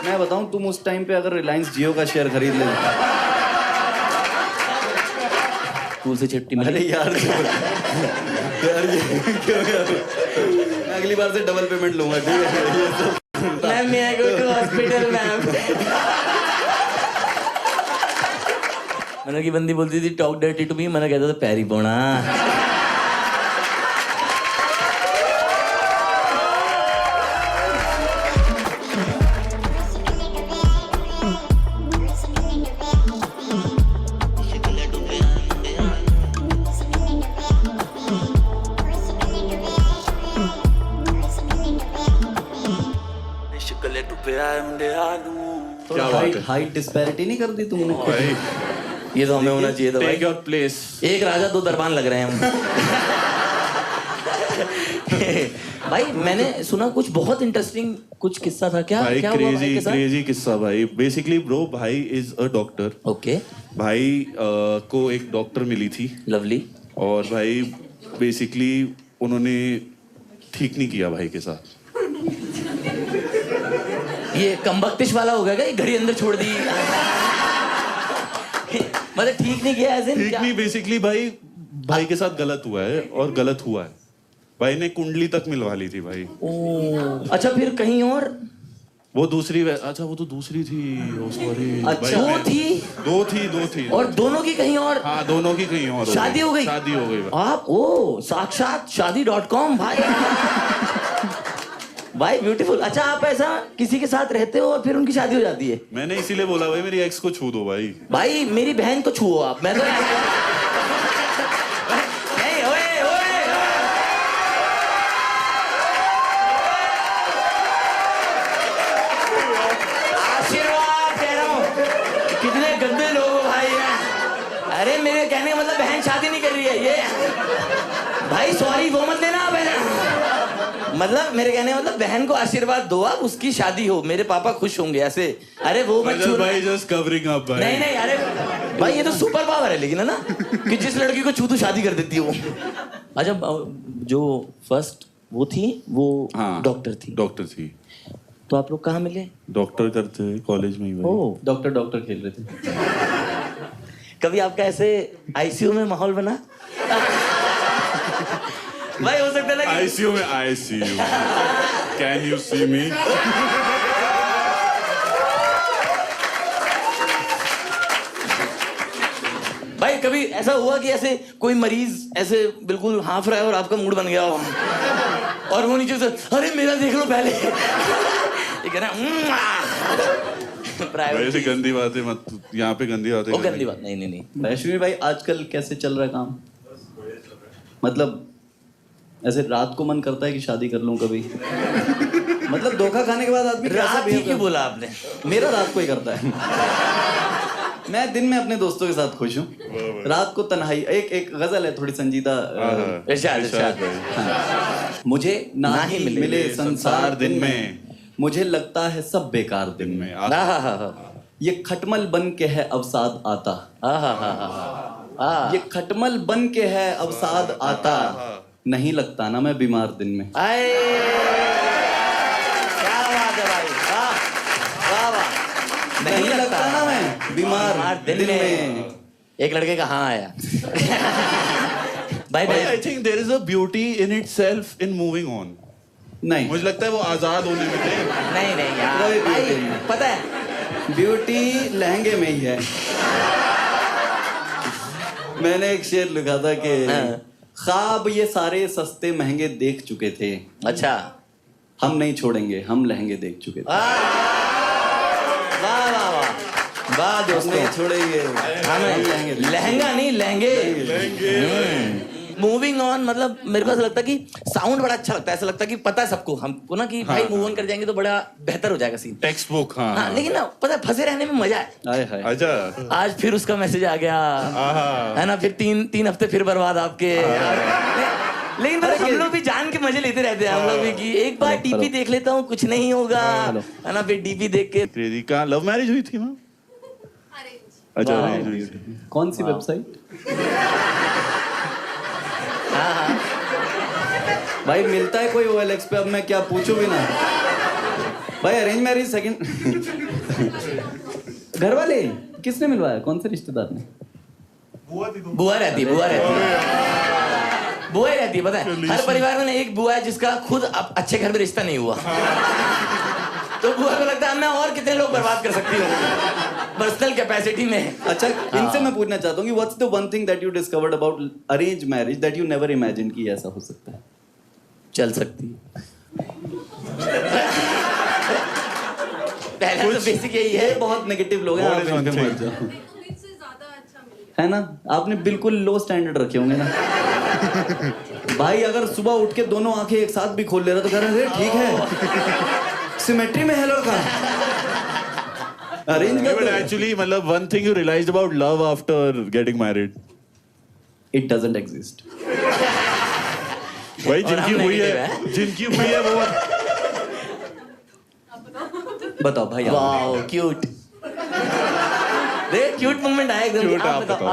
मैं बताऊं, तुम उस टाइम पे अगर रिलायंस जियो का शेयर खरीद ले। तू से चिट्ठी मिली। अरे यार यार ये क्यों यार? मैं अगली बार से डबल पेमेंट लूंगा, ठीक है? मैम मैं आई गो टू हॉस्पिटल मैम। मैंने की बंदी बोलती थी टॉक डर्टी टू मी, मैंने कहता था पैरी पोना। क्या हाइट डिस्पैरिटी नहीं कर दी तुमने? ये तो हमें होना चाहिए था भाई। Take your place. एक राजा दो दरबान लग रहे हैं हम। भाई मैंने सुना कुछ बहुत इंटरेस्टिंग कुछ किस्सा था। क्या भाई क्या हुआ भाई के साथ? क्रेजी किस्सा भाई। बेसिकली ब्रो, भाई इज अ डॉक्टर। ओके भाई को एक डॉक्टर मिली थी लवली। और भाई बेसिकली उन्होंने ठीक नहीं किया भाई के साथ। ये कमबख्तिश वाला हो गया क्या? ये घड़ी अंदर छोड़ दी। मतलब ठीक नहीं किया ऐसे? ठीक नहीं, बेसिकली भाई के साथ गलत हुआ है और गलत हुआ है। भाई ने कुंडली तक मिलवा ली थी भाई। ओ अच्छा, फिर कहीं और? वो दूसरी अच्छा वो तो दूसरी थी। ओ सॉरी। अच्छा वो थी? दो थी और दोनों की कहीं और? हाँ दोनों की कहीं और। शादी हो गई? शादी हो गई भाई। आप ओ साक्षात शादी.com भाई। भाई ब्यूटीफुल। अच्छा आप ऐसा किसी के साथ रहते हो और फिर उनकी शादी हो जाती है? मैंने इसीलिए बोला भाई मेरी एक्स को छू दो भाई। भाई मेरी बहन को छुओ आप। मैं तो नहीं ओए ओए आशीर्वाद कह रहा हूँ। कितने गंदे लोग हो भाई हैं। अरे मेरे कहने का मतलब बहन शादी नहीं कर रही है ये। भाई सॉरी वो मत लेना आप। मतलब मेरे कहने मतलब बहन को आशीर्वाद दो आप, उसकी शादी हो, मेरे पापा खुश होंगे ऐसे। अरे वो मत छू। भाई जस्ट कवरिंग अप भाई। नहीं अरे भाई ये तो सुपर पावर है लेकिन, है ना, कि जिस लड़की को छू तो शादी कर देती है वो। अच्छा जो फर्स्ट वो थी वो डॉक्टर थी? डॉक्टर थी। तो आप लोग कहाँ मिले? डॉक्टर करते कॉलेज में ही भाई। ओ डॉक्टर खेल रहे थे। कभी आपका ऐसे आईसीयू में माहौल बना? भाई हो सकता है ना आईसीयू में आईसीयू। कैन यू सी मी? भाई कभी ऐसा हुआ कि ऐसे कोई मरीज ऐसे बिल्कुल हाफ रहा है और आपका मूड बन गया हो और वो नीचे से अरे मेरा देख लो पहले। ये कह रहा भाई ऐसी गंदी बातें मत, यहाँ पे गंदी बातें। वो गंदी बात नहीं। वैष्णवी भाई आजकल कैसे चल रहा है काम? मतलब ऐसे रात को मन करता है कि शादी कर लूं कभी? मतलब धोखा खाने के बाद आदमी रात ही क्यों बोला आपने? मेरा रात को ही करता है। मैं दिन में अपने दोस्तों के साथ खुश हूँ, रात को तन्हाई। एक गजल है थोड़ी संजीदा। इरशाद हाँ। मुझे ना ही मिले संसार दिन में, मुझे लगता है सब बेकार दिन में। ये खटमल बन के है अवसाद आता। ये खटमल बन के है अवसाद आता। नहीं लगता ना मैं बीमार दिन में। आए क्या बात है भाई, वाह वाह। नहीं लगता ना मैं बीमार दिन में। एक लड़के का हाँ आया। भाई I think there is a beauty in itself in moving on. नहीं मुझे लगता है वो आजाद होने में थे। नहीं यार भाई, पता है ब्यूटी लहंगे में ही है। मैंने एक शेर लिखा था कि ख्वाब ये सारे सस्ते महंगे देख चुके थे। अच्छा हम नहीं छोड़ेंगे, हम लहंगे देख चुके थे। वाह वाह वाह वाह दोस्तों, नहीं छोड़ेंगे हमें लहंगा नहीं लहंगे। मूविंग ऑन मतलब मेरे को ऐसा लगता है कि साउंड बड़ा अच्छा लगता है। ऐसा लगता है कि पता है सबको हमको ना कि भाई मूव ऑन कर जाएंगे तो बड़ा बेहतर हो जाएगा सीन। Text book. हाँ लेकिन ना पता है फंसे रहने में मजा है। अच्छा आज फिर उसका मैसेज आ गया है ना, फिर तीन हफ्ते फिर बर्बाद आपके। लेकिन बस हम लोग भी जान के मजे लेते रहते हैं हम लोग भी कि एक बार डीपी देख लेता हूँ कुछ नहीं होगा, है ना, फिर डीपी देख के। क्रेजी कहाँ लव मैरिज हुई थी मैम? अच्छा अरेंज हुई थी। कौन सी वेबसाइट? भाई मिलता है कोई OLX पे? अब मैं क्या पूछूं भी ना। भाई अरेंज मैरिज सेकंड घर वाले किसने मिलवाया, कौन से रिश्तेदार ने? बुआ रहती है बुआ ही रहती है, पता है हर परिवार में एक बुआ है जिसका खुद अच्छे घर में रिश्ता नहीं हुआ। तो बुआ को लगता है मैं और कितने लोग बर्बाद कर सकती हूँ पर्सनल कैपेसिटी में। अच्छा इनसे मैं पूछना चाहता हूँ कि what's the one thing that you discovered about arrange marriage that you never imagine कि ऐसा हो सकता है? चल सकती है। पहला तो बेसिक यही है। बहुत नेगेटिव लोग हैं, आप इनके मत जाओ। है ना, आपने बिल्कुल लो स्टैंडर्ड रखे होंगे ना। भाई अगर सुबह उठ के दोनों आंखें एक साथ भी खोल ले रहा तो कह रहे ठीक है, सिमेट्री में है लड़का। अरेंज में but actually मतलब one thing you realized about love after getting married? It doesn't exist. भाई और हम जिनकी हुई है वो बताओ भाई। वाओ क्यूट, देख क्यूट मोमेंट आया एकदम। Cute, आप बताओ।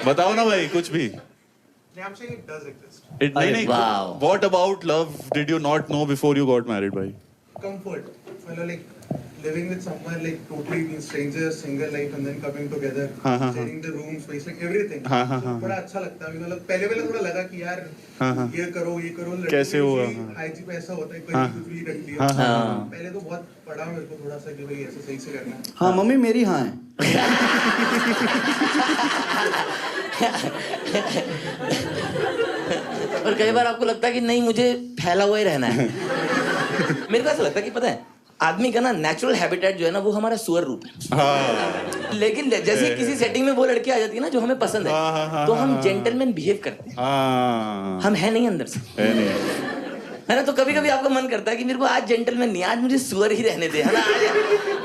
बताओ ना भाई कुछ भी। I'm saying it does exist. नहीं Wow. What about love did you not know before you got married भाई? Comfort. Well, like living with someone like totally being strangers, single life, and then coming together, sharing the room space, like everything. बड़ा अच्छा लगता है। मतलब पहले थोड़ा लगा कि यार ये करो कैसे हुआ? IG पे ऐसा होता है, कहीं कुछ भी रख दिया। पहले तो बहुत पड़ा मेरे को थोड़ा सा कि भाई ऐसे सही से करना है। हाँ मम्मी मेरी हाँ है। और कई बार आपको लगता है कि नहीं मुझे फैला हुआ ही रहना है। मेरे को ऐसा लगता है कि पता है आदमी का ना नेचुरल हैबिटेट जो है ना वो हमारा सुअर रूप है। लेकिन जैसे किसी सेटिंग में वो लड़की आ जाती है ना जो हमें पसंद है तो हम जेंटलमैन बिहेव करते हैं। हम है नहीं अंदर से, है ना। तो कभी कभी आपका मन करता है कि मेरे को आज जेंटलमैन नहीं, आज मुझे सुअर ही रहने दे, है ना।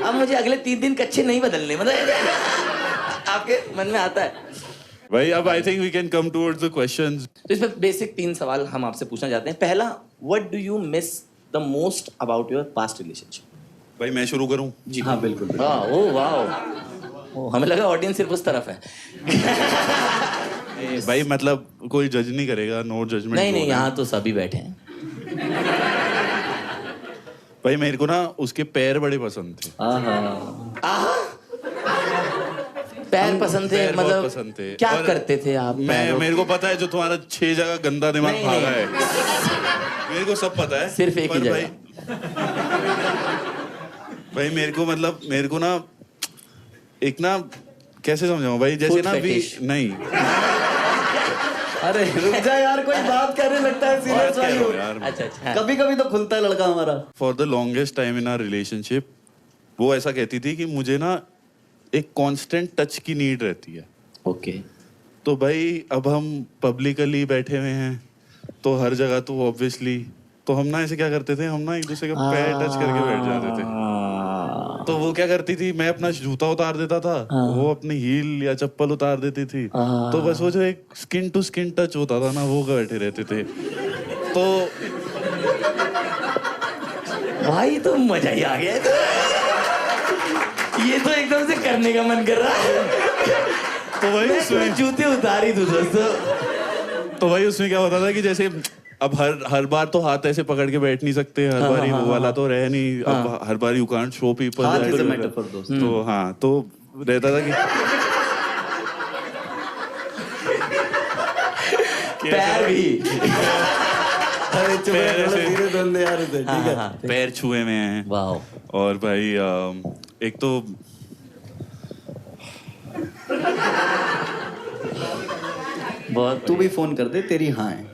अब मुझे अगले 3 दिन कच्चे नहीं बदलने, मतलब आपके मन में आता है। भाई अब I think we can come towards the questions. तो इसमें बेसिक 3 सवाल हम आपसे पूछना चाहते हैं। पहला, what do you miss the most about your past relationship? भाई मैं शुरू करूं? जी हाँ बिल्कुल। ओह वाओ, हमें लगा ऑडियंस सिर्फ उस तरफ है। भाई मतलब कोई जज नहीं करेगा, नो जजमेंट। नहीं यहाँ तो सभी बैठे हैं। भाई मेरे को ना उसके पैर बड़े पसंद थे। पैर पसंद थे, पैर बहुत मतलब पसंद थे। क्या और करते थे आप? मेरे को पता है जो तुम्हारा 6 जगह गंदा दिमाग नहीं, भागा है, मेरे को सब पता है। सिर्फ एक ही जगह। भाई मेरे को ना एक ना कैसे समझाऊं भाई, जैसे ना भी नहीं। अरे रुक जा यार, कोई बात करने लगता है सीरियस वाली हो। अच्छा कभी कभी तो खुलता है लड़का हमारा। For the longest time in our relationship वो ऐसा कहती थी कि मुझे ना एक कांस्टेंट टच की नीड रहती है। ओके। तो भाई अब हम पब्लिकली बैठे हुए हैं तो हर जगह तो ऑब्वियसली तो हम ना ऐसे क्या करते थे, हम ना एक दूसरे का पैर टच करके बैठ जाते थे। तो वो क्या करती थी, मैं अपना जूता उतार देता था, वो अपनी हील या चप्पल उतार देती थी। तो बस वो जो एक स्किन टू स्किन टच होता था ना वो बैठे रहते थे। तो भाई तो मजा ही आ गया। ये तो एकदम से करने का मन कर रहा है। तो भाई उसमें जूते उतार ही दूं दोस्तों। तो भाई उसमें क्या होता था कि जैसे अब हर बार तो हाथ ऐसे पकड़ के बैठ नहीं सकते, हर बार ही वो वाला तो रह नहीं। अब हर बार यू कांट शो पीपल। तो हाँ तो रहता था कि पैर भी पैर छुए में हैं। वाओ। और भाई एक तो बहुत तू भी फोन कर दे, तेरी हाँ है।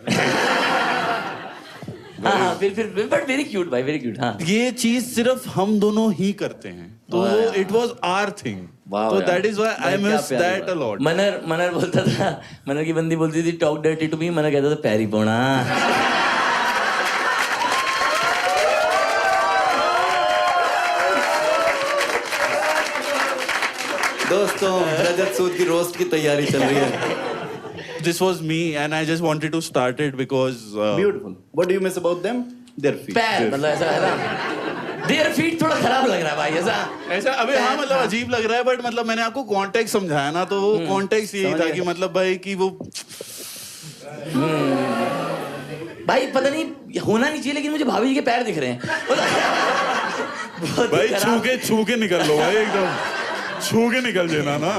हाँ फिर बट वेरी क्यूट भाई, वेरी क्यूट। हाँ ये चीज सिर्फ हम दोनों ही करते हैं, तो वो इट वाज आवर थिंग। तो that is why I miss that a lot. Manar बोलता था, मनर की बंदी बोलती थी talk dirty to me, Manar कहता था पैरी पोना। दोस्तों रजत सूद की रोस्ट की तैयारी चल रही है। This was me and I just wanted to start it because Beautiful. What do you miss about them? Their feet. पैर, मतलब ऐसा है ना, देयर फीट थोड़ा खराब लग रहा है भाई ऐसा अबे हाँ मतलब अजीब लग रहा है, बट मतलब मैंने आपको कॉन्टेक्स्ट समझाया ना, तो वो कॉन्टेक्स्ट यही था कि मतलब भाई कि वो भाई पता नहीं होना नहीं चाहिए लेकिन मुझे भाभी जी के पैर दिख रहे हैं। बहुत भाई खराब। छू के निकल लो भाई, एकदम छू के निकल देना ना।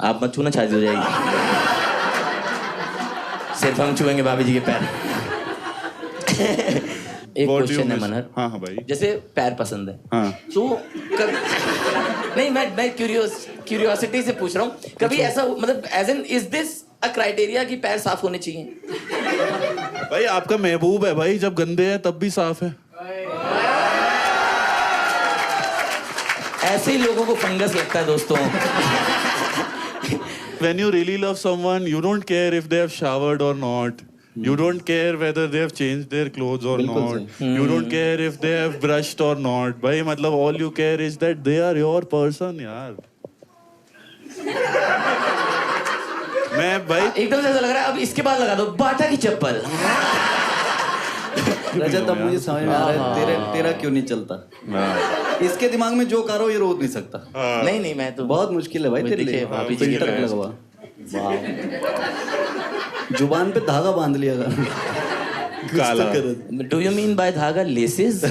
आप मत छूना, शादी हो जाएगी। सिर्फ हम छुएंगे भाभी जी के पैर। एक क्वेश्चन है मनहर। हाँ हाँ भाई। जैसे पैर पसंद है हाँ। तो नहीं मैं क्यूरियोसिटी से पूछ रहा हूँ, कभी ऐसा मतलब as an is this a criteria कि पैर साफ होने चाहिए? भाई आपका महबूब है भाई, जब गंदे हैं तब भी साफ है। ऐसे ही लोगों को फंगस लगता है दोस्तों। When you really love someone, you don't care if they have showered or not. You don't care whether they have changed their clothes or not. You don't care if they have brushed or not. भाई मतलब all you care is that they are your person यार। मैं भाई एकदम से ऐसा लग रहा है अब इसके बाद लगा दो बाटा की चप्पल। रजत अब मुझे समझ में आ रहा है तेरा क्यों नहीं चलता। इसके दिमाग में जो करो ये रोक नहीं सकता। नहीं मैं तो बहुत मुश्किल है भाई तेरे लिए। फिल्टर लगवा, वाह, जुबान पे धागा बांध लिया काला। डू यू मीन बाय धागा लेसेस?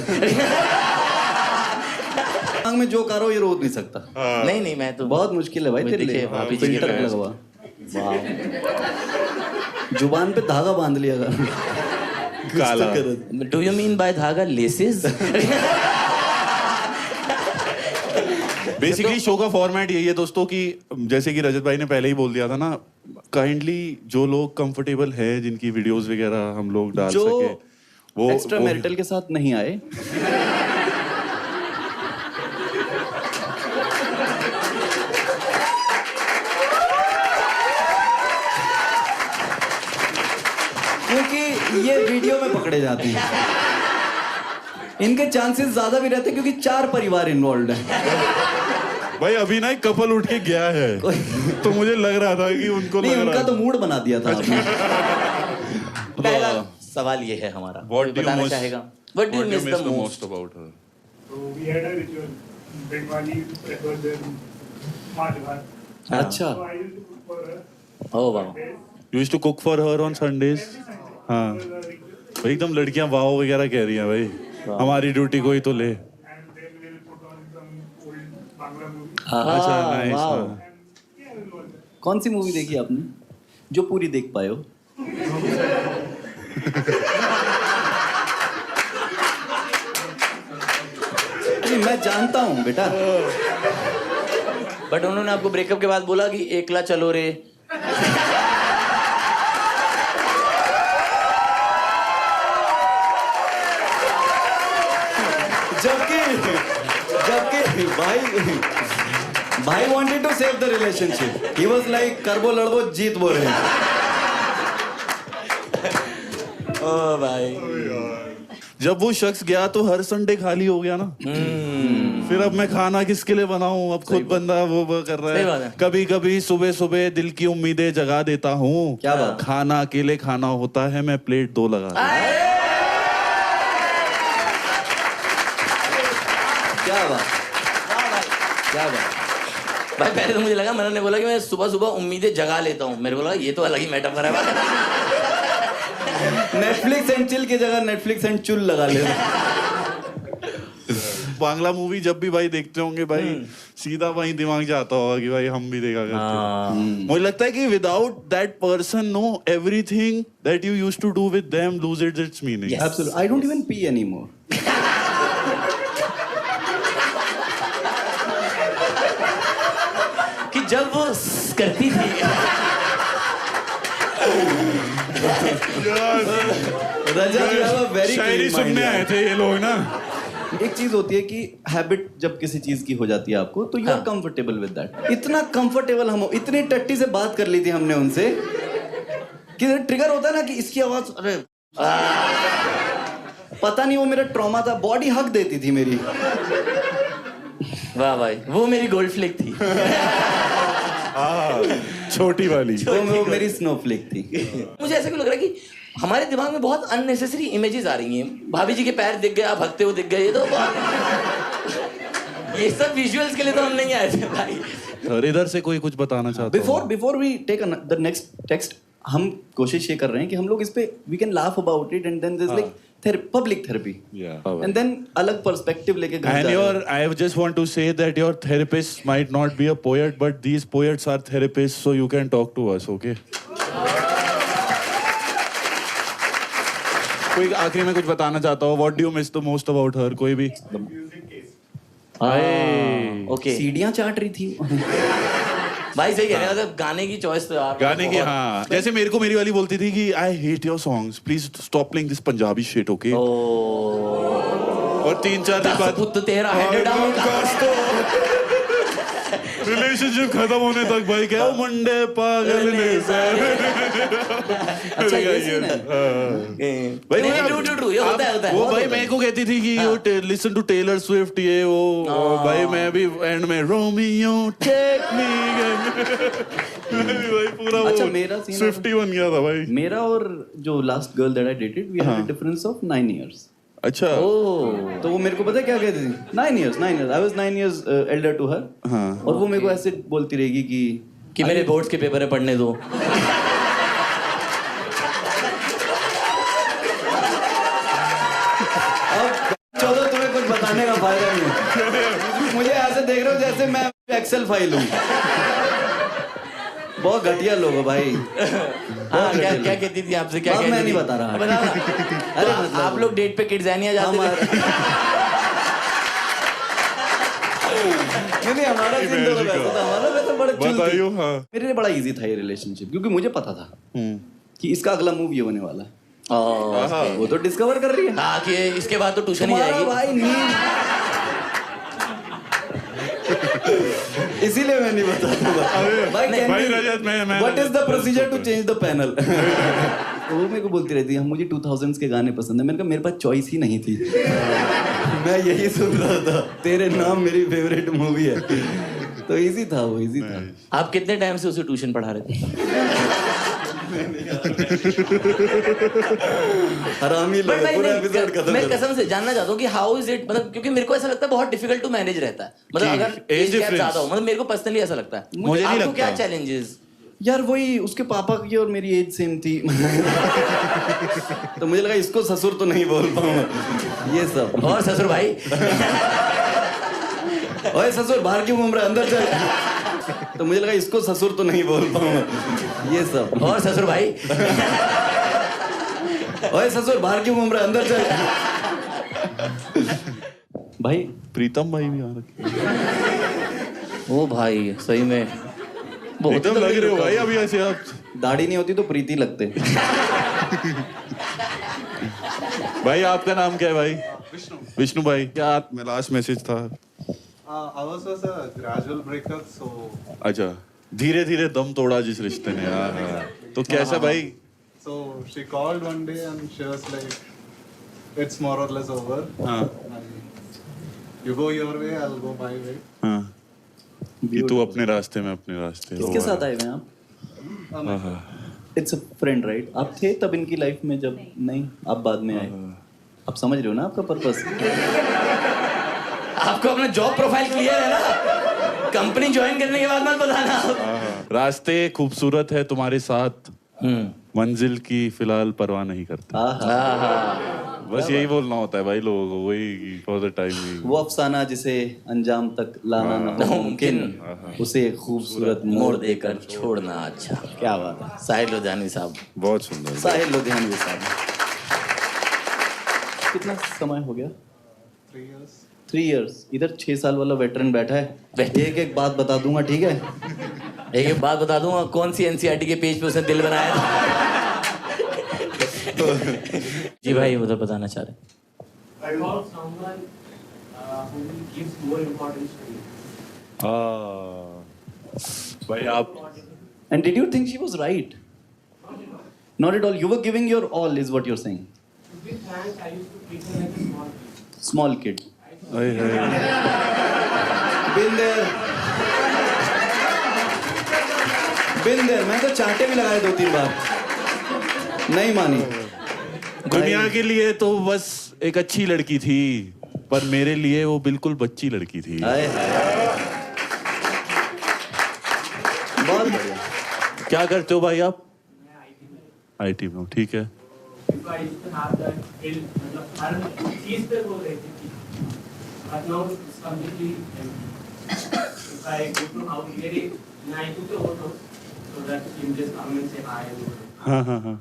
दिमाग में जो करो ये रोक नहीं सकता। नहीं मैं तो बहुत मुश्किल है भाई तेरे लिए। फिल्टर लगवा, वाह, जुबान पे धागा बांध लिया काला। डू यू मीन बाय धागा लेसेस? बेसिकली शो का फॉर्मेट यही है दोस्तों कि जैसे कि रजत भाई ने पहले ही बोल दिया था ना, काइंडली जो लोग कंफर्टेबल है, जिनकी वीडियोस वगैरह हम लोग डाल सके, वो एक्स्ट्रा मैरिटल के साथ नहीं आए। क्योंकि ये वीडियो में पकड़े जाते हैं, इनके चांसेस ज्यादा भी रहते हैं क्योंकि 4 परिवार इन्वॉल्व है। भाई अभी ना एक कपल उठ के गया है तो मुझे लग रहा था कि उनको नहीं, उनका तो मूड बना दिया था आपने। पहला सवाल ये है हमारा, What do you बताना most- चाहेगा What do you miss the most? about her? So we had a ritual. Bengali prefers their March Bhat. अच्छा, So I used to cook for her. Oh wow. You used to cook for her on Sundays? हाँ भाई एकदम लड़कियां वाव वगैरह कह रही हैं भाई, हमारी ड्यूटी कोई तो ले। And then we'll put on some old Bangla movie. अच्छा नाइस। वाह। And yeah, we'll watch that. कौन सी मूवी देखी आपने जो पूरी देख पाए हो? नहीं, मैं जानता हूँ बेटा। बट उन्होंने आपको ब्रेकअप के बाद बोला कि एकला चलो रे। जबकि भाई wanted to save the relationship. He was like करबो लड़बो जीत बो रहे। ओ भाई जब वो शख्स गया तो हर संडे खाली हो गया ना। फिर अब मैं खाना किसके लिए बनाऊं? अब खुद बंदा वो कर रहा सही बात है। है। कभी कभी सुबह सुबह दिल की उम्मीदें जगा देता हूँ। क्या बात? खाना अकेले खाना होता है, मैं प्लेट 2 लगा। क्या बात, क्या बात। भाई पहले तो मुझे लगा मनन ने बोला कि मैं सुबह सुबह उम्मीदें जगा लेता हूँ, मेरे को लगा ये तो अलग ही मेटाफर है। नेटफ्लिक्स एंड चिल की जगह नेटफ्लिक्स एंड चुल लगा ले। बांग्ला मूवी जब भी भाई देखते होंगे भाई, सीधा वही दिमाग जाता होगा कि भाई हम भी देखा करते। मुझे लगता है कि without that person no everything that you used to do with them loses its meaning. Yes. Absolutely. I don't even pee anymore. कि जब वो करती थी रजत, you have a very Shayari clean mind, सुनने यार। आए थे ये लोग ना। एक चीज होती है कि हैबिट जब किसी चीज की हो जाती है आपको, तो you are comfortable with that. इतना कंफर्टेबल हम इतनी टट्टी से बात कर ली थी हमने उनसे कि ट्रिगर होता है ना कि इसकी आवाज, अरे पता नहीं वो मेरा ट्रॉमा था, बॉडी हक देती थी मेरी। वाह भाई, वो मेरी गोल्ड फ्लेक थी। छोटी वाली। वो मेरी स्नोफ्लेक थी। मुझे ऐसा क्यों लग रहा है कि हमारे दिमाग में बहुत अननेसेसरी इमेजेस आ रही हैं। भाभी जी के पैर दिख गए, आप हकते हुए दिख गए, ये तो ये सब विजुअल्स के लिए तो हम नहीं आए थे भाई। और इधर से कोई कुछ बताना चाहता Before we take the next text, हम कोशिश ये कर रहे हैं कि हम लोग इस पे we can laugh about it and then this like public therapy and then अलग पर्सपेक्टिव लेके घर And जा रहे हैं। I just want to say that your therapist might not be a poet, but these poets are therapists, so you can talk to us, okay? कोई आखिरी में कुछ बताना चाहता हो? What do you miss the most about her? कोई भी? Okay सीढ़ियाँ चाट रही थी। भाई सही कह रहे हैं, मतलब गाने की चॉइस तो यार गाने की हाँ, जैसे मेरे को मेरी वाली बोलती थी कि I hate your songs, please stop playing this Punjabi shit, okay? और 3-4 दिन बाद पुत तेरा हेड डाउन रिलेशनशिप खत्म होने तक भाई क्या मंडे पागल ने अच्छा ये सीन है। भाई नहीं, true, ये होता है वो भाई मेरे को कहती थी कि you listen to Taylor Swift ये वो भाई मैं भी एंड में रोमियो टेक मी भाई पूरा अच्छा, वो मेरा scene स्विफ्टी बन गया था भाई। मेरा और जो last girl that I dated we had a difference of 9 years। अच्छा तो वो मेरे को पता है क्या कहती थी 9 years I was 9 years elder to her। हाँ। और वो मेरे को ऐसे बोलती रहेगी कि मेरे बोर्ड्स के पेपर है पढ़ने दो। चलो तुम्हें कुछ बताने का फायदा नहीं है। मुझे ऐसे देख रहे हो जैसे मैं एक्सेल फाइल हूँ। बहुत घटिया लोग हो भाई। हाँ क्या क्या कहती थी आपसे, क्या अब कहती मैं थी? नहीं बता रहा। बता ना। अरे तो मतलब आप लोग डेट पे किड्ज़ानिया जाते थे? नहीं हमारा सीन तो वैसा था, हमारा वैसे बड़ा chill थी। बताइयो हाँ। मेरे लिए बड़ा इजी था ये रिलेशनशिप क्योंकि मुझे पता था कि इसका अगला मूव ये होने वाला है। वो तो डिस्कवर कर रही है। हाँ कि इसके बाद तो ट्यूशन ही तुम्हारा जाएगी। भाई नींद इसीलिए मैं नहीं बताता भाई रजत मैं what is the procedure to change the panel. वो मेरे को बोलती रहती है मुझे 2000s के गाने पसंद है। मैंने कहा मेरे पास चॉइस ही नहीं थी। मैं यही सुन रहा था, तेरे नाम मेरी फेवरेट मूवी है। तो इजी था वो, इजी था। आप कितने टाइम से उसे ट्यूशन पढ़ा रहे थे? हरामी लोग But पूरा एपिसोड खत्म मैं कर कसम से जानना चाहता हूँ कि हाउ इज इट, मतलब क्योंकि मेरे को ऐसा लगता है बहुत डिफिकल्ट टू मैनेज रहता है, मतलब जी, अगर age एज गैप difference। ज्यादा हो, मतलब मेरे को पर्सनली ऐसा लगता है। मुझे नहीं आपको लगता। क्या चैलेंजेस? यार वही उसके पापा की और मेरी एज सेम थी। तो मुझे लगा इसको ससुर तो नहीं बोल पाऊंगा ये सब। और ससुर भाई ओए ससुर बाहर क्यों घूम रहा है, अंदर चल। तो मुझे लगा इसको ससुर तो नहीं बोल पाऊंगा ये सब। और ससुर भाई ओए ससुर बाहर क्यों घूम रहा है, अंदर चल। भाई प्रीतम भाई भी आ रखे। ओ भाई सही में प्रीतम लग रहे हो भाई अभी ऐसे आप। दाढ़ी नहीं होती तो प्रीति लगते। भाई आपका नाम क्या है भाई? विष्णु भाई। क्या मैं लास्ट मैसेज था? Ours was a gradual breakup, so अच्छा धीरे धीरे दम तोड़ा जिस रिश्ते ने यार। तो कैसा भाई? she called one day and she was like, "It's more or less over. हाँ You go your way, I'll go my way." हाँ कि तू अपने रास्ते में अपने रास्ते। किसके साथ आए हुए हैं आप? It's a friend right? आप थे तब इनकी लाइफ में जब नहीं आप बाद में आए? आप समझ रहे हो ना आपका पर्पस? आपको अपना जॉब प्रोफाइल क्लियर है ना? कंपनी ज्वाइन करने के बाद मत बताना। रास्ते खूबसूरत है तुम्हारे साथ, मंजिल की फिलहाल परवाह नहीं करते। बस यही बोलना होता है भाई लोगों को, वही फॉर द टाइम। वो अफसाना जिसे अंजाम तक लाना नामुमकिन, उसे खूबसूरत मोड़ देकर छोड़ना अच्छा। क्या बात है साहिल लुधियानवी साहब। बहुत सुंदर। साहिल लुधियानवी साहब। कितना समय हो गया? 3 years. 3 years। इधर 6 साल वाला वेटरन बैठा है। एक एक बात बता दूंगा, ठीक है? एक बात बता दूंगा, कौन सी एनसीईआरटी के पेज पे उसने दिल बनाया था? जी भाई उधर बताना चाह रहे। I want someone who gives more importance to you. भाई आप And did you think she was right? Not at all. You were giving your all, is what you're saying. With thanks, I used to treat her like a small kid. Small kid. अरे Been there. Been there. मैं तो चांटे भी लगाए 2-3 बार, नहीं मानी। दुनिया के लिए तो बस एक अच्छी लड़की थी, पर मेरे लिए वो बिल्कुल बच्ची लड़की थी। हाय हाय। बहुत बढ़िया। क्या करते हो भाई आप? IT में हो, ठीक है। If I used to have that skill, मतलब हर चीज पे वो रहती थी, but now it's completely empty. If I go to house, मेरी I took the photos so that you just come and say hi. हाँ हाँ हाँ।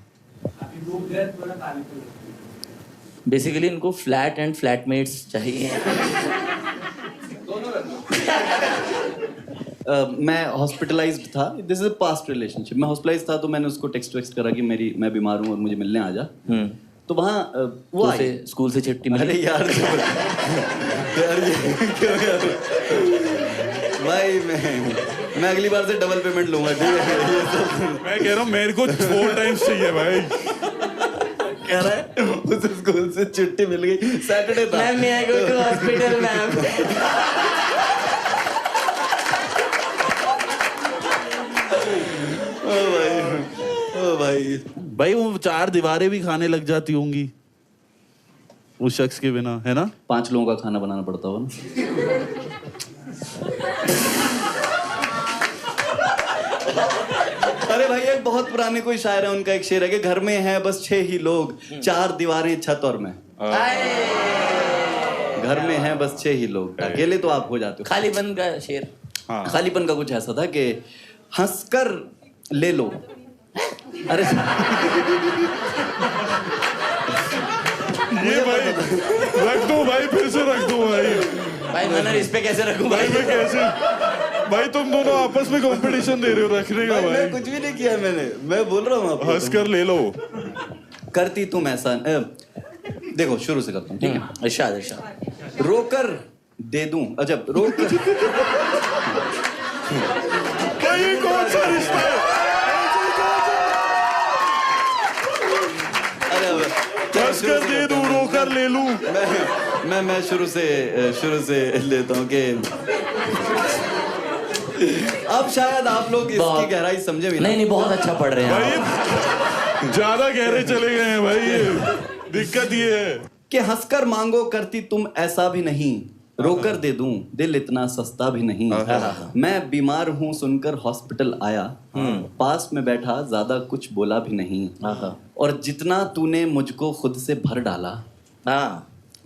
अभी वो घर थोड़ा खाली तो लगती है. बेसिकली इनको फ्लैट एंड फ्लैटमेट्स चाहिए। मैं हॉस्पिटलाइज्ड था, दिस इज पास्ट रिलेशनशिप। मैं हॉस्पिटलाइज्ड था तो मैंने उसको टेक्स्ट करा कि मैं बीमार हूँ और मुझे मिलने आ जा। तो वहाँ वो तो आई। उसे स्कूल से चिट्ठी मिली। अरे यार यार ये क्यों यार भाई, मैं अगली बार से डबल पेमेंट लूंगा, ठीक है? ये सब मैं कह रहा हूँ मेरे को 4 टाइम्स चाहिए भाई। कह रहा है उसे स्कूल से छुट्टी मिल गई, सैटरडे था। Ma'am may I go to hospital ma'am. ओ भाई भाई वो 4 दीवारें भी खाने लग जाती होंगी उस शख्स के बिना, है ना? 5 लोगों का खाना बनाना पड़ता होगा ना। अरे भाई एक बहुत पुराने कोई शायर है, उनका एक शेर है कि घर में है बस 6 ही लोग, 4 दीवारें छत और मैं। घर में है बस 6 ही लोग, अकेले तो आप हो जाते हो। खालीपन का शेर। हाँ। खालीपन का कुछ ऐसा था कि हंसकर ले लो। अरे ये भाई रख दो भाई, फिर से रख दो भाई। भाई मनर इस पे कैसे रखूं भाई भाई? मैं कैसे, भाई तुम दोनों आपस में कंपटीशन दे रहे हो रखने का भाई मैं भाई। कुछ भी नहीं किया मैंने, मैं बोल रहा हूँ आपको। हंस कर ले लो। करती तुम ऐसा देखो शुरू से करता हूँ, ठीक है? इरशाद इरशाद। रोकर दे दूं, अच्छा रोक भाई ये कौन सा रिश्ता है? अरे हंस कर दे दूं, रोकर ले लूं। मैं शुरू से लेता हूँ कि अब शायद आप लोग इसकी गहराई समझे भी नहीं बहुत अच्छा पढ़ रहे हैं भाई आप। ज्यादा गहरे चले गए हैं भाई, ये दिक्कत ये है कि हंसकर मांगो करती तुम ऐसा भी नहीं, रोकर दे दूं दिल इतना सस्ता भी नहीं। मैं बीमार हूँ सुनकर हॉस्पिटल आया, पास में बैठा ज्यादा कुछ बोला भी नहीं। और जितना तूने मुझको खुद से भर डाला,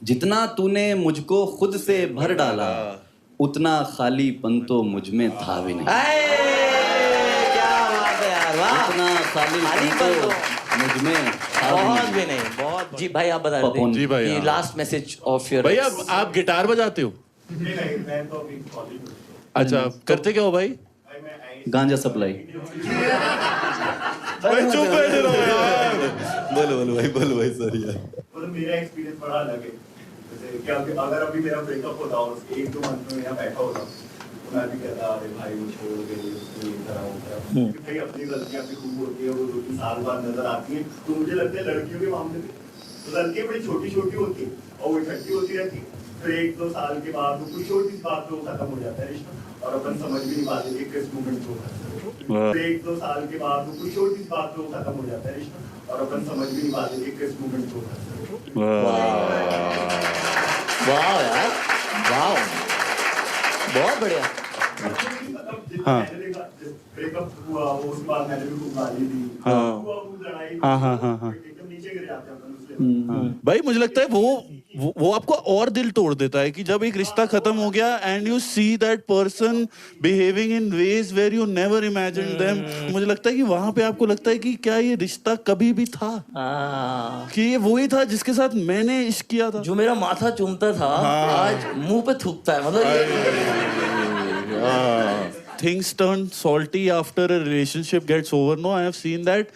जितना तूने मुझको खुद से भर डाला, उतना खालीपन तो मुझ में था भी नहीं। क्या बात है यार, वाह। उतना खालीपन तो मुझ में था बहुत भी नहीं, बहुत। जी भाई आप बता पपोन। जी भाई, दीजिए हाँ। Last message of your. भाई आप गिटार बजाते हो? नहीं मैं तो अभी कॉलेज में हूँ. अच्छा करते क्या हो भाई? भाई मैं गांजा सप्लाई। भाई चुप बैठे रहो यार। बोलो भाई सॉरी यार। मतलब मेरा एक्सपीरियंस बड़ा अलग है. जैसे क्या अगर अभी मेरा ब्रेकअप होता और 1-2 मंथ में यहाँ बैठा होता तो मैं भी कहता अरे भाई वो छोड़ दे, ये तरह होता है. भाई अपनी गलतियाँ भी खूब होती है, वो 2-3 साल बाद नजर आती है. तो मुझे लगता है लड़कियों के मामले में तो लड़कियाँ बड़ी छोटी छोटी होती है और वो इकट्ठी होती रहती है. फिर 1-2 साल के बाद वो कुछ छोटी सी बात पे वो खत्म हो जाता है रिश्ता, और अपन समझ भी नहीं पाते कि किस मोमेंट को खत्म. 1-2 साल के बाद वो कुछ छोटी सी बात पे वो खत्म हो जाता है रिश्ता, और अपन समझ भी नहीं पाते कि किस मोमेंट को खत्म. वाह यार, वाह, बहुत बढ़िया। हाँ। ब्रेकअप हुआ वो उसके बाद मैंने भी खूब गाली दी. हाँ। हुआ खूब लड़ाई. हाँ। एकदम नीचे गिर जाते हैं अपन उससे. भाई मुझे लगता है वो आपको और दिल तोड़ देता है कि जब एक रिश्ता खत्म हो गया and you see that person behaving in ways where you never imagined them. मुझे लगता है कि वहां पे आपको लगता है कि क्या ये रिश्ता कभी भी था, कि ये वही था जिसके साथ मैंने इश्क किया था। जो मेरा माथा चूमता था आज मुंह पे थूकता है, मतलब Things turn salty after a relationship gets over. No, I have seen that.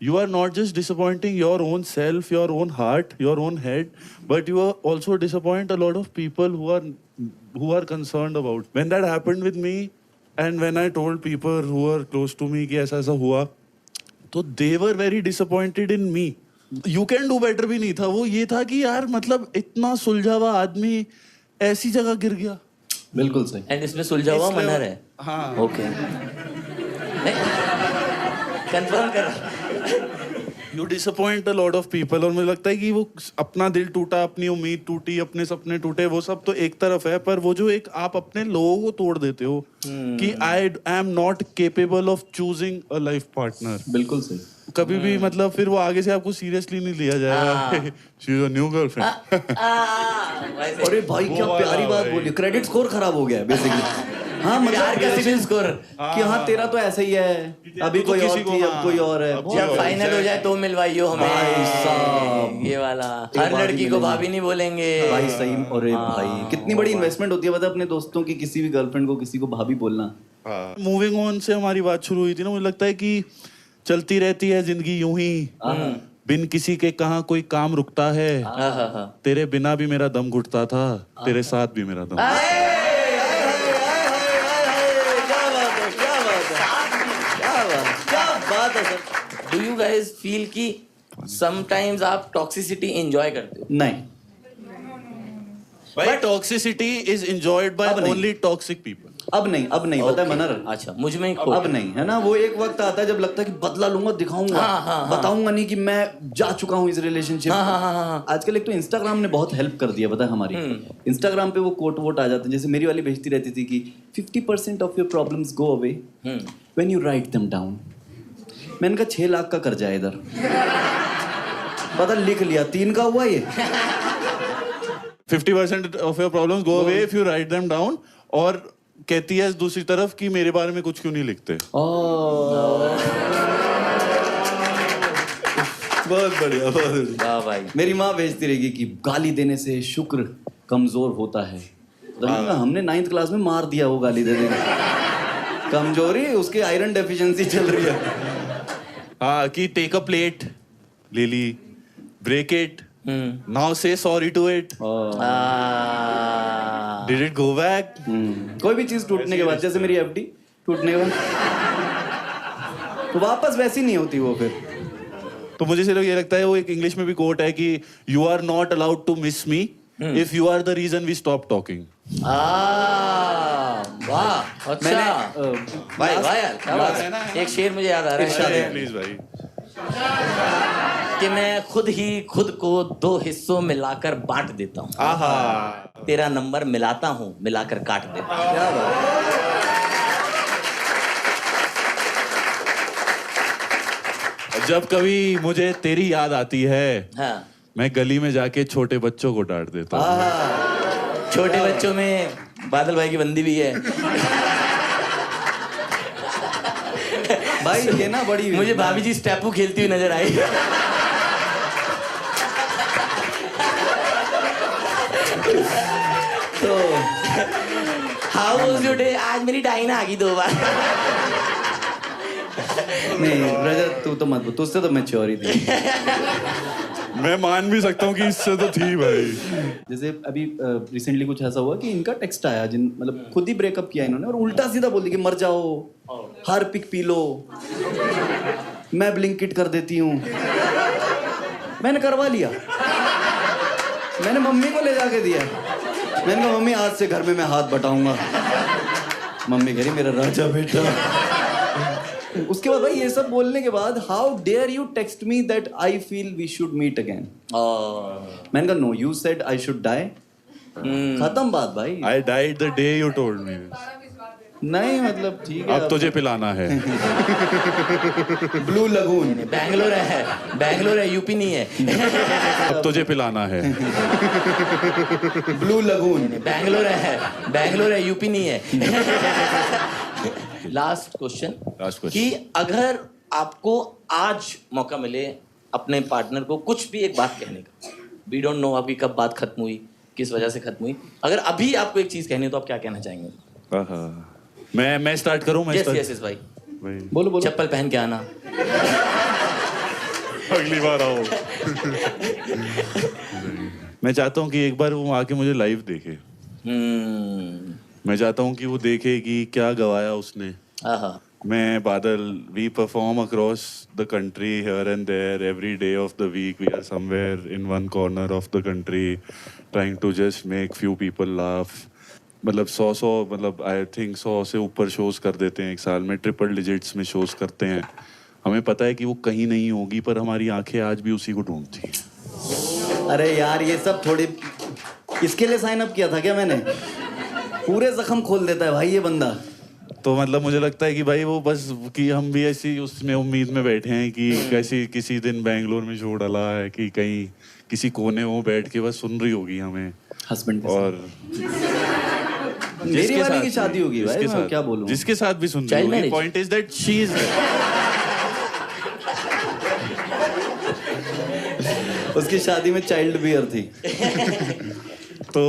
You are not just disappointing your own self, your own heart, your own head, but you are also disappoint a lot of people who are concerned about. When that happened with me, and when I told people who are close to me कि ऐसा ऐसा हुआ, तो they were very disappointed in me. You can do better भी नहीं था, वो ये था कि यार मतलब इतना सुलझा हुआ आदमी ऐसी जगह गिर गया। बिल्कुल सही। एंड इसमें सुलझा हुआ मनर है। हाँ। ओके, कंफर्म कर। You disappoint a lot of people, और मुझे लगता है कि वो अपना दिल टूटा, अपनी उम्मीद टूटी, अपने सपने टूटे, वो सब तो एक तरफ है, पर वो जो एक आप अपने लोगों को तोड़ देते हो कि I am not capable of choosing a life partner, बिल्कुल सही। कभी भी मतलब फिर वो आगे से आपको सीरियसली नहीं लिया जाएगा। She is a new girlfriend. अरे भाई क्या वो प्यारी वाला बात भाई। बोली, क्रेडिट स्कोर खराब हो गया बेसिकली। हाँ प्यार का मतलब सिविल स्कोर कि हाँ तेरा तो ऐसा ही है, अभी तो कोई और किसी को थी अब हाँ, कोई और है। अब बहुत जब और फाइनल हो जाए तो मिलवाइयो हमें। भाई साहब। ये वाला एक हर बार ही लड़की को मिलेंगे। भाभी नहीं बोलेंगे भाई सही। अरे हाँ, भाई कितनी बड़ी इन्वेस्टमेंट होती है पता है अपने दोस्तों की, किसी भी गर्लफ्रेंड को किसी को भाभी बोलना। मूविंग ऑन से हमारी बात शुरू हुई थी ना, मुझे लगता है कि चलती रहती है जिंदगी यूं ही, बिन किसी के कहाँ कोई काम रुकता है। तेरे बिना भी मेरा दम घुटता था, तेरे साथ भी मेरा दम। डू यू गाइस फील कि समटाइम्स आप टॉक्सिसिटी एंजॉय करते हो? नहीं भाई टॉक्सिसिटी इज एंजॉयड बाय अब नहीं। Only toxic people. अब नहीं पता है मनर। अच्छा मुझ में अब नहीं है ना, वो एक वक्त आता है जब लगता है कि बदला लूंगा, दिखाऊंगा, बताऊंगा नहीं कि मैं जा चुका हूँ इस रिलेशनशिप। आजकल एक तो इंस्टाग्राम ने बहुत हेल्प कर दिया पता है हमारी। इंस्टाग्राम पे वो कोट वोट आ जाते हैं, जैसे मेरी वाली भेजती रहती थी कि 50% of your problems go away when you write them down. मैंने कहा 6 लाख का कर्जा है इधर, पता लिख लिया, 3 का हुआ ये। 50% of your problems go away if you write them down. और कहती है दूसरी तरफ कि मेरे बारे में कुछ क्यों नहीं लिखते। बहुत बढ़िया, बहुत बढ़िया। वाह भाई। मेरी माँ भेजती रहेगी कि गाली देने से शुक्र कमजोर होता है। तो मैंने कहा, हमने 9th क्लास में मार दिया वो गाली दे देने। कमजोरी उसके आयरन डेफिशिएंसी चल रही है। हाँ कि टेक अ प्लेट ले ली, break it, now say sorry to it, did it go back. कोई भी चीज टूटने के बाद, जैसे मेरी एफडी टूटने के बाद, तो वापस वैसी नहीं होती वो फिर। तो मुझे सिर्फ ये लगता है, वो एक इंग्लिश में भी कोट है कि you are not allowed to miss me if you are the reason we stop talking. वाह अच्छा। भाई वाह यार क्या बात है। एक शेर मुझे याद आ रहा है प्लीज भाई, कि मैं खुद ही खुद को 2 हिस्सों में लाकर बांट देता हूँ। आहा, तेरा नंबर मिलाता हूँ, मिलाकर काट देता हूँ। क्या बात। जब कभी मुझे तेरी याद आती है, हाँ। मैं गली में जाके छोटे बच्चों को डांट देता हूँ। छोटे बच्चों में बादल भाई की बंदी भी है। भाई ये ना बड़ी मुझे भाभी जी स्टेपू खेलती हुई नजर आई। तो हाउ वाज योर डे? आज मेरी डाइना आ गई 2 बार। नहीं रजत, तू तो मत बोल, तुझसे तो मैच्योर ही थी। मैं मान भी सकता हूँ कि इससे तो थी भाई। जैसे अभी रिसेंटली कुछ ऐसा हुआ कि इनका टेक्स्ट आया, जिन मतलब खुद ही ब्रेकअप किया इन्होंने, और उल्टा सीधा बोल दिया कि मर जाओ, हर पिक पी लो, मैं ब्लिंकिट कर देती हूँ। मैंने करवा लिया, मैंने मम्मी को ले जाके दिया। मैंने कहा मम्मी आज से घर में मैं हाथ बटाऊंगा। मम्मी कह रही मेरा राजा बेटा। उसके बाद भाई ये सब बोलने के बाद, how dare you text me that I feel we should meet again. मैंने कहा no, you said I should die. खत्म बात भाई। I died the day you told me this. नहीं मतलब ठीक है, अब तुझे पिलाना है। Blue lagoon. बैंगलोर है यूपी नहीं है। अब तुझे पिलाना है। Blue lagoon. बैंगलोर है यूपी नहीं है। लास्ट क्वेश्चन कि अगर आपको आज मौका मिले अपने पार्टनर को कुछ भी एक बात कहने का, वी डोंट नो आपकी कब बात खत्म हुई, किस वजह से खत्म हुई, अगर अभी आपको एक चीज कहनी हो तो आप क्या कहना चाहेंगे? मैं स्टार्ट करूं? यस भाई बोलो बोलो। चप्पल पहन के आना। अगली बार आओ। मैं चाहता हूं कि एक बार वो आके मुझे लाइव देखे। मैं चाहता हूं कि वो देखे कि क्या गवाया उसने। मैं Badal, we perform across the country, here and there, every day of the week we are somewhere in one corner of the country trying to just make few people laugh. मतलब 100 मतलब आई थिंक 100 से ऊपर shows कर देते हैं एक साल में, ट्रिपल डिजिट्स में शोज करते हैं। हमें पता है कि वो कहीं नहीं होगी, पर हमारी आंखें आज भी उसी को ढूंढती हैं। अरे यार ये सब थोड़ी, इसके लिए साइन अप किया था क्या मैंने? पूरे जख्म खोल देता है भाई ये बंदा। तो मतलब मुझे लगता है कि भाई वो बस कि हम भी ऐसी उसमें उम्मीद में बैठे हैं कि कैसी किसी दिन बैंगलोर में शो डाला है कि कहीं किसी कोने में बैठ के बस सुन रही होगी हमें हस्बैंड और मेरी वाली की शादी होगी भाई, मैं क्या बोलूं, जिसके साथ भी सुन रही होगी। Point is that she is उसकी शादी में चाइल्ड बियर थी। तो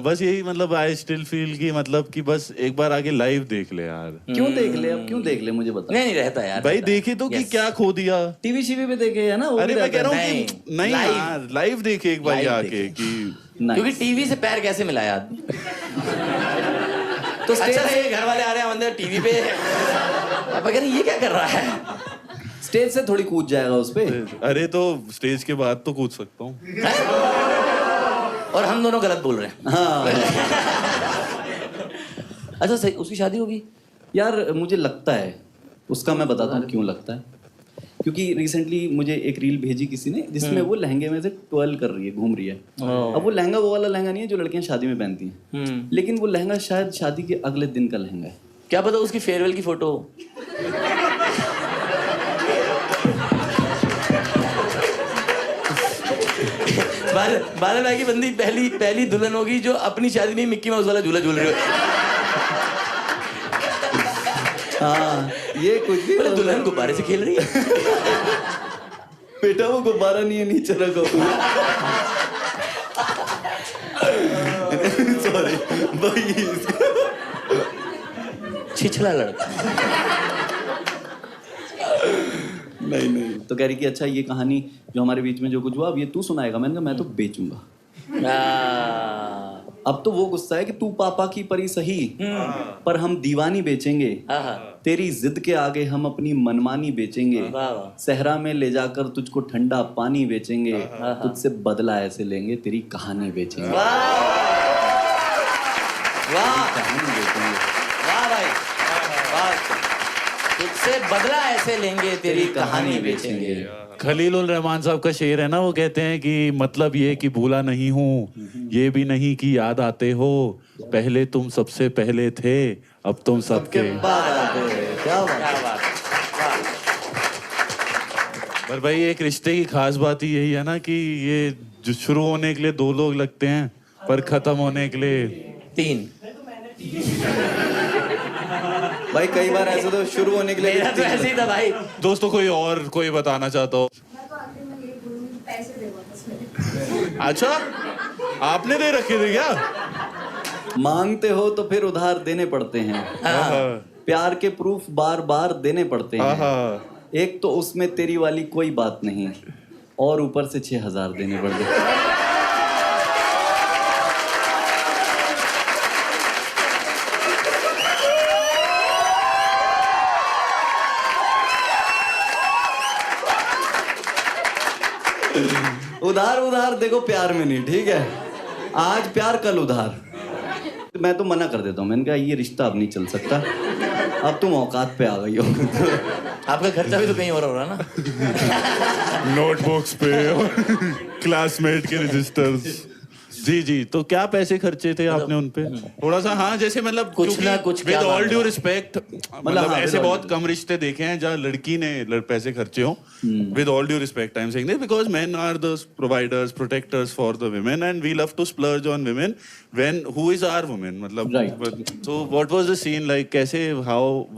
बस यही मतलब आई स्टिल फील कि मतलब कि बस एक बार आगे लाइव देख ले यार। क्यों देख ले, अब क्यों देख ले, मुझे बता। नहीं रहता यार भाई देखे तो कि क्या खो दिया। टीवी शीवी पे देखे है ना, वो अरे भी मैं कह रहता रहा है। हूँ कि नहीं यार लाइव देखे एक बार आके कि Nice. क्योंकि टीवी से पैर कैसे मिलाया आदमी। तो अच्छा ये घर वाले आ रहे हैं अंदर टीवी पे, अब कह रहे ये क्या कर रहा है। स्टेज से थोड़ी कूद जाएगा उस पे। अरे तो स्टेज के बाद तो कूद सकता हूँ। और हम दोनों गलत बोल रहे हैं। हाँ अच्छा सही, उसकी शादी होगी यार, मुझे लगता है उसका, मैं बताता हूँ क्यों लगता है। क्योंकि रिसेंटली मुझे एक रील भेजी किसी ने जिसमें वो लहंगे में से ट्वेल कर रही है, घूम रही है। अब वो लहंगा वो वाला लहंगा नहीं है जो लड़कियां शादी में पहनती हैं, लेकिन वो लहंगा शायद शादी के अगले दिन का लहंगा है। क्या पता उसकी फेयरवेल की फोटो। बादल भाई की बंदी पहली दुल्हन होगी जो अपनी शादी में मिक्की माउस वाला झूला झूल रही हो। हाँ, ये कुछ भी दुल्हन गुब्बारे से खेल रही है। बेटा वो गुब्बारा नहीं है, नीचे रखो। सॉरी भाई, छिछला लड़का। नहीं तो कह रही कि अच्छा ये कहानी जो हमारे बीच में जो कुछ हुआ अब ये तू सुनाएगा। मैंने कहा मैं तो बेचूंगा। अब तो वो गुस्सा है कि तू पापा की परी सही, पर हम दीवानी बेचेंगे। तेरी जिद के आगे हम अपनी मनमानी बेचेंगे। सहरा में ले जाकर तुझको ठंडा पानी बेचेंगे। तुझसे बदला ऐसे लेंगे, तेरी कहानी बेचेंगे। कहानी बेचेंगे। वाह भाई, तुझसे बदला ऐसे लेंगे, तेरी कहानी बेचेंगे। खलील उल रहमान साहब का शेर है ना, वो कहते हैं कि मतलब ये कि भूला नहीं हूँ, ये भी नहीं कि याद आते हो। पहले तुम सबसे पहले थे, अब तुम सबके बाद आते हो। क्या बात। पर भाई एक रिश्ते की खास बात ही यही है ना कि ये जो शुरू होने के लिए 2 लोग लगते हैं, पर खत्म होने के लिए 3। भाई कई बार ऐसे तो शुरू होने के लिए मेरा तो ऐसे ही था भाई। दोस्तों कोई बताना चाहता हो? मैं तो आखिर में यही बोलूंगी, पैसे दे वापस मेरे। अच्छा आपने दे रखे थे क्या? मांगते हो तो फिर उधार देने पड़ते हैं। प्यार के प्रूफ बार बार देने पड़ते हैं। एक तो उसमें तेरी वाली कोई बात नहीं, और ऊपर से 6,000 देने पड़ते हैं। उधार देखो प्यार में नहीं, ठीक है। आज प्यार कल उधार। मैं तो मना कर देता हूँ। मैंने कहा ये रिश्ता अब नहीं चल सकता, अब तुम औकात पे आ गई हो। आपका खर्चा भी तो कहीं और हो रहा ना। नोटबुक्स पे और क्लासमेट के रजिस्टर्स। जी तो क्या पैसे खर्चे थे आपने उनपे? थोड़ा सा हाँ, जैसे मतलब कुछ ना कुछ। विद ऑल ड्यू रिस्पेक्ट, मतलब हाँ, ऐसे बहुत कम रिश्ते देखे हैं जहाँ लड़की ने पैसे खर्चे हो। With all due respect I am saying this because men are the providers, protectors for the women and we love to splurge on women when who is our woman, मतलब Right. So what was the scene like? कैसे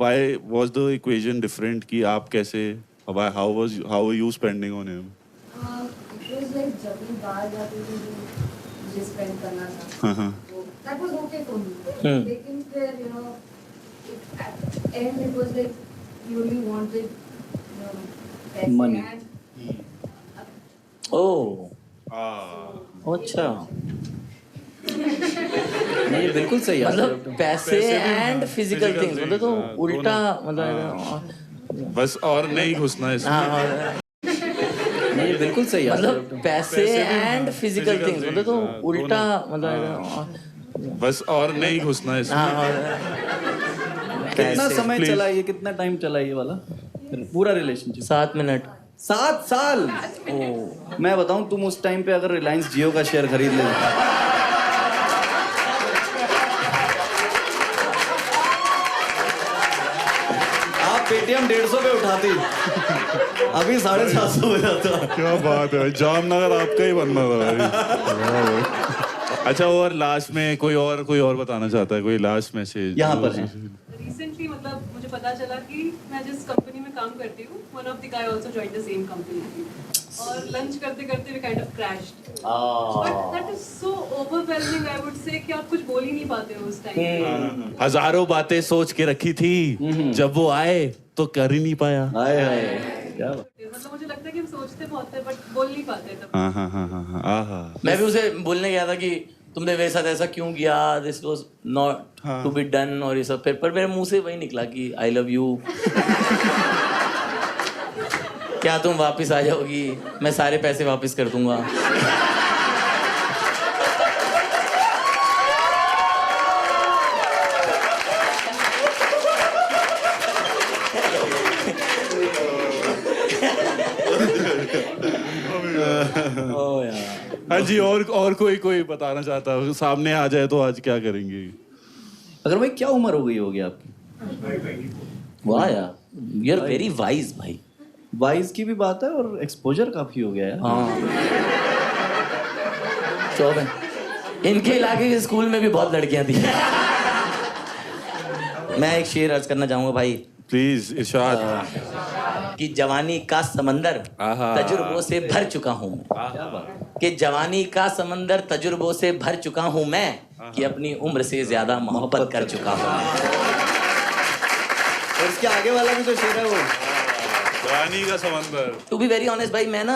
why was the equation different कि आप कैसे how were you spending on him? It was like जब भी बाहर जाते थे मुझे spend करना था, तो that was okay for me. लेकिन फिर you know at the end it was like you only wanted पैसे Money. and ओह अच्छा, नहीं बिल्कुल सही है। मतलब पैसे एंड फिजिकल थिंग्स, मतलब तो उल्टा, मतलब बस और नहीं घुसना इसमें। हाँ, नहीं बिल्कुल सही है। मतलब पैसे एंड फिजिकल थिंग्स, मतलब तो उल्टा, मतलब बस और नहीं घुसना इसमें। कितना पैसे। समय चला ये, कितना टाइम चला ये वाला पूरा रिलेशनशिप? 7 मिनट। 7 साल। मैं बताऊं, तुम उस टाइम पे अगर रिलायंस जियो का शेयर खरीद ले, पेटीएम 150 पे उठाती, अभी 750 हो जाता। क्या बात है, जामनगर आपका ही बनना था भाई। अच्छा, और लास्ट में कोई और बताना चाहता है, कोई लास्ट मैसेज यहाँ पर है। रिसेंटली मतलब मुझे पता चला कि मैं जिस कंपनी में काम करती हूँ, one of the guy also joined the same company, और लंच करते करते we kind of crashed, but that is so overwhelming, I would say कि आप कुछ बोल ही नहीं पाते हो उस टाइम। हजारों बातें सोच के रखी थी, जब वो आए तो कर ही नहीं पाया। हाय हाय, क्या बात। मतलब मुझे लगता है कि हम सोचते बहुत है बट बोल नहीं पाते तब। हाँ। मैं भी उसे बोलने गया था कि तुमने मेरे साथ ऐसा क्यों किया, this was not to be done, और ये सब। फिर पर मेरे मुंह से वही निकला कि आई लव यू। क्या तुम वापस आ जाओगी? मैं सारे पैसे वापस कर दूंगा। ओ यार। हाँ जी, और कोई बताना चाहता है, सामने आ जाए तो आज क्या करेंगे? अगर भाई क्या उम्र हो गई होगी आपकी? वाह यार, यू आर वेरी वाइज भाई। वाइज की भी बात है और एक्सपोजर काफी हो गया है। हाँ, शौक है। इनके इलाके के स्कूल में भी बहुत लड़कियां थी। मैं एक शेर अर्ज करना चाहूंगा भाई, प्लीज इरशाद। कि जवानी का समंदर तजुर्बों से भर चुका हूँ, कि जवानी का समंदर तजुर्बों से भर चुका हूँ मैं, कि अपनी उम्र से ज्यादा मोहब्बत कर चुका हूँ। और इसके आगे वाला भी तो शेर है वो, जवानी का समंदर। टू बी वेरी ऑनेस्ट भाई, मैं ना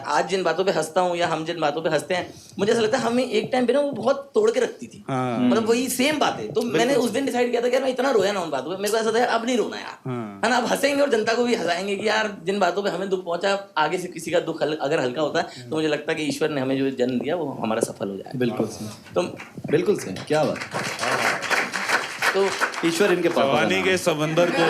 आज जिन बातों पे हंसता हूँ या हम जिन बातों पे हंसते हैं, मुझे ऐसा लगता है हमें एक टाइम पे ना वो बहुत तोड़ के रखती थी। हाँ। मतलब वही सेम बातें। तो मैंने उस दिन डिसाइड किया था कि यार मैं इतना रोया ना उन बातों पे, मेरे को ऐसा था यार अब नहीं रोना यार, है ना। अब हंसेंगे और जनता को भी हंसाएंगे कि यार जिन बातों पे हमें दुख पहुंचा, आगे से किसी का दुख अगर हल्का होता है तो मुझे लगता है कि ईश्वर ने हमें जो जन्म दिया वो हमारा सफल हो जाए। बिल्कुल सही, तो बिल्कुल सही, क्या बात। तो ईश्वर इनके पापा का जवानी नाम के समंदर को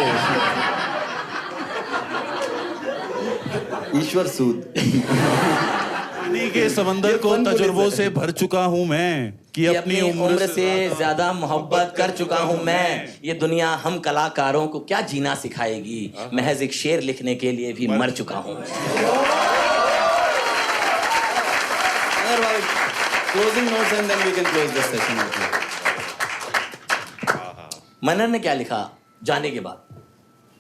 ईश्वर सूद। जवानी के समंदर को तजुर्बों से भर चुका हूँ मैं, कि अपनी उम्र से ज्यादा मोहब्बत कर चुका हूँ मैं। ये दुनिया हम कलाकारों को क्या जीना सिखाएगी, महज एक शेर लिखने के लिए भी मर चुका हूँ। Closing notes and then we can close this session. Manan ने क्या लिखा जाने के बाद?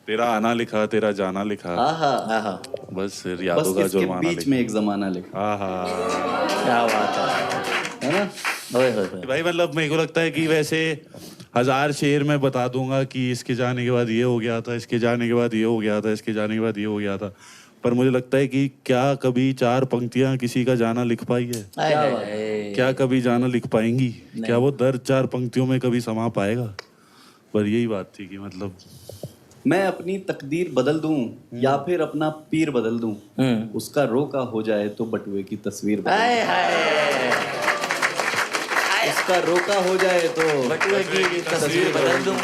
तेरा आना लिखा, तेरा जाना लिखा, आहा, बस यादों बस का इसके जुर्माना बीच में एक जमाना लिखा। क्या बात है ना। ओए होए होए। भाई मतलब मेरे को लगता है कि वैसे 1000 शेर मैं बता दूंगा कि इसके जाने के बाद ये हो गया था, इसके जाने के बाद ये हो गया था, इसके जाने के बाद ये हो गया था, पर मुझे लगता है कि क्या कभी 4 पंक्तियां किसी का जाना लिख पाई है? क्या कभी जाना लिख पाएंगी? क्या वो दर्द 4 पंक्तियों में कभी समा पाएगा? पर यही बात थी कि मतलब मैं अपनी तकदीर बदल दूं या फिर अपना पीर बदल दूं, उसका रोका हो जाए तो बटुए की तस्वीर बदल दूं। उसका रोका हो जाए तो बटुए की तस्वीर बदल दूं।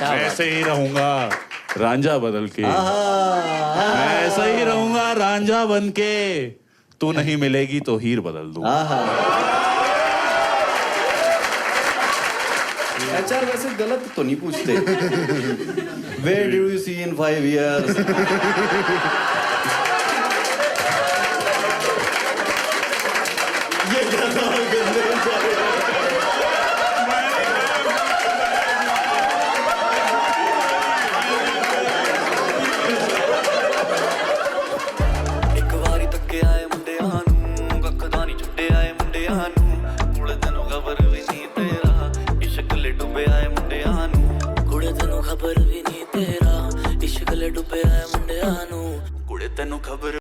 मैं ऐसे ही रहूंगा रांझा बदल के, मैं ऐसा ही रहूंगा रांझा बन के, तू नहीं मिलेगी तो हीर बदल दूं। एचआर वैसे गलत तो नहीं पूछते। Where do you see in 5 years? ये ਇੱਕ ਵਾਰੀ ਤੱਕੇ ਆਏ ਮੁੰਡਿਆਂ ਨੂੰ, ਕੱਖ ਦਾ ਨਹੀਂ ਛੁੱਟੇ ਆਏ ਮੁੰਡਿਆਂ ਨੂੰ, ਕੁੜੇ ਤੈਨੂੰ ਖਬਰ ਵੀ ਨਹੀਂ ਤੇਰਾ, ਇਸ਼ਕ ਲੈ ਡੁੱਬੇ ਆਏ ਮੁੰਡਿਆਂ ਨੂੰ, ਕੁੜੇ ਤੈਨੂੰ ਖਬਰ ਵੀ ਨਹੀਂ ਤੇਰਾ, ਇਸ਼ਕ ਲੈ ਡੁੱਬੇ ਆਏ ਮੁੰਡਿਆਂ ਨੂੰ, ਕੁੜੇ ਤੈਨੂੰ ਖਬਰ